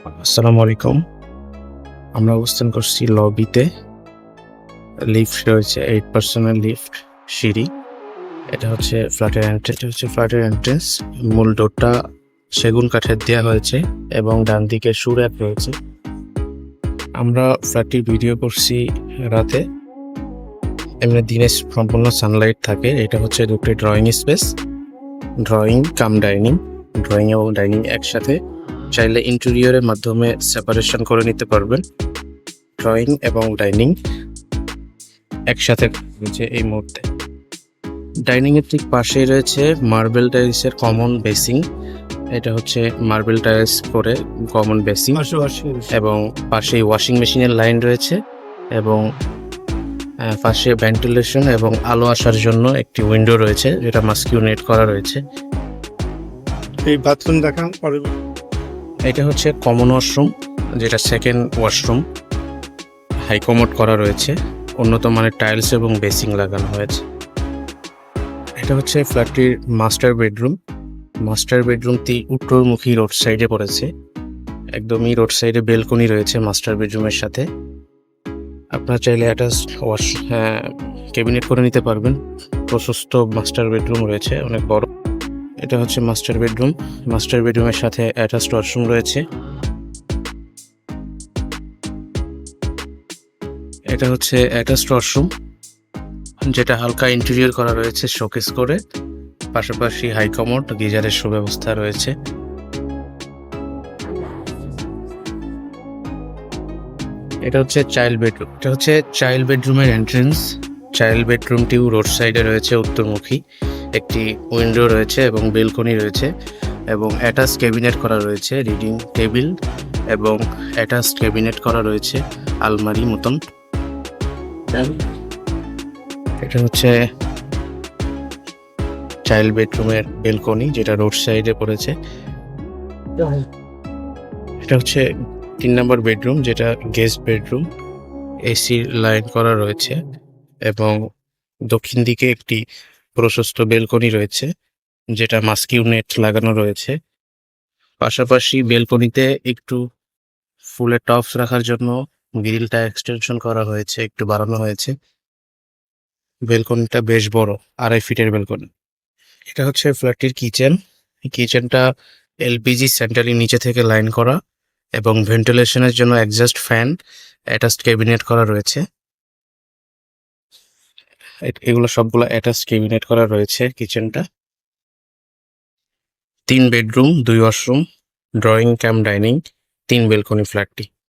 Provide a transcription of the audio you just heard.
আসসালামু আলাইকুম। আমরা অবস্থান করছি লবিতে। লিফট রয়েছে, 8 পার্সনের লিফট, সিঁড়ি। এটা হচ্ছে ফ্ল্যাটের এন্ট্রেন্স। মূল ডোরটা সেগুন কাঠের দেওয়া হয়েছে এবং ডান দিকে সুর‍্যাক রয়েছে। আমরা ফ্ল্যাটটির ভিডিও করছি রাতে, এমনি দিনে সম্পূর্ণ সানলাইট থাকে। এটা হচ্ছে দুটি drawing space, drawing cum dining. Drawing এবং ডাইনিং একসাথে, চাইলে ইন্টেরিয়রের মাধ্যমে সেপারেশন করে নিতে পারবেন। ড্রয়িং এবং ডাইনিং একসাথে রয়েছে এই মুহূর্তে। ডাইনিং এর ঠিক পাশেই রয়েছে মার্বেল টাইলসের কমন বেসিং। এটা হচ্ছে মার্বেল টাইলস করে কমন বেসিং, এবং পাশেই ওয়াশিং মেশিনের লাইন রয়েছে, এবং পাশে ভেন্টিলেশন এবং আলো আসার জন্য একটি উইন্ডো রয়েছে, যেটা মাস্কিউনেট করা রয়েছে। এই বাথরুম দেখান পরে। এটা হচ্ছে কমন ওয়াশরুম, যেটা সেকেন্ড ওয়াশরুম। হাইকমোড করা রয়েছে, উন্নত মানের টাইলস এবং বেসিং লাগানো হয়েছে। এটা হচ্ছে ফ্ল্যাটটির মাস্টার বেডরুম। মাস্টার বেডরুমটি উত্তরমুখী রোড সাইডে পড়েছে, একদমই রোড সাইডে বেলকনি রয়েছে মাস্টার বেডরুমের সাথে। আপনারা চাইলে অ্যাটাচ ক্যাবিনেট করে নিতে পারবেন। প্রশস্ত মাস্টার বেডরুম রয়েছে, অনেক বড়। এটা হচ্ছে মাস্টার বেডরুম। মাস্টার বেডরুমের সাথে অ্যাটাচড ওয়াশরুম রয়েছে। এটা হচ্ছে অ্যাটাচড ওয়াশরুম, যেটা হালকা ইন্টেরিয়র করা রয়েছে শোকেস করে। পাশাপাশি হাইকমোড গিজারের সুব্যবস্থা রয়েছে। এটা হচ্ছে চাইল্ড বেডরুম। এটা হচ্ছে চাইল্ড বেডরুমের এন্ট্রেন্স। চাইল্ড বেডরুমটিও রোড সাইডে রয়েছে, উত্তরমুখী। একটি উইন্ডো রয়েছে এবং বেলকনি রয়েছে, এবং অ্যাটাচ ক্যাবিনেট করা রয়েছে, রিডিং টেবিল, এবং অ্যাটাচ ক্যাবিনেট করা রয়েছে আলমারি মতন। এটা হচ্ছে চাইল্ড বেডরুমের বেলকনি, যেটা রোড সাইডে পড়েছে। এটা হচ্ছে 3 নম্বর বেডরুম, যেটা গেস্ট বেডরুম। এসির লাইন করা রয়েছে, এবং দক্ষিণ দিকে একটি প্রশস্ত বেলকনি রয়েছে, যেটা মাস্কিউনেট লাগানো রয়েছে। পাশাপাশি বেলকনিতে একটু ফুলের টপস রাখার জন্য গ্রিলটা এক্সটেনশন করা হয়েছে, একটু বাড়ানো হয়েছে। বেলকনিটা বেশ বড়, 2.5 ফিটের বেলকনি। এটা হচ্ছে ফ্ল্যাটটির কিচেন। কিচেনটা এলপিজি সেন্টারই নিচে থেকে লাইন করা, এবং ভেন্টিলেশনের জন্য এক্সস্ট ফ্যান, অ্যাটাচড ক্যাবিনেট করা রয়েছে। এগুলো সবগুলো অ্যাটাচড ক্যাবিনেট করা রয়েছে কিচেনটা। 3 bedroom, 2 washroom, drawing cum dining, 3 balcony ফ্ল্যাটটি।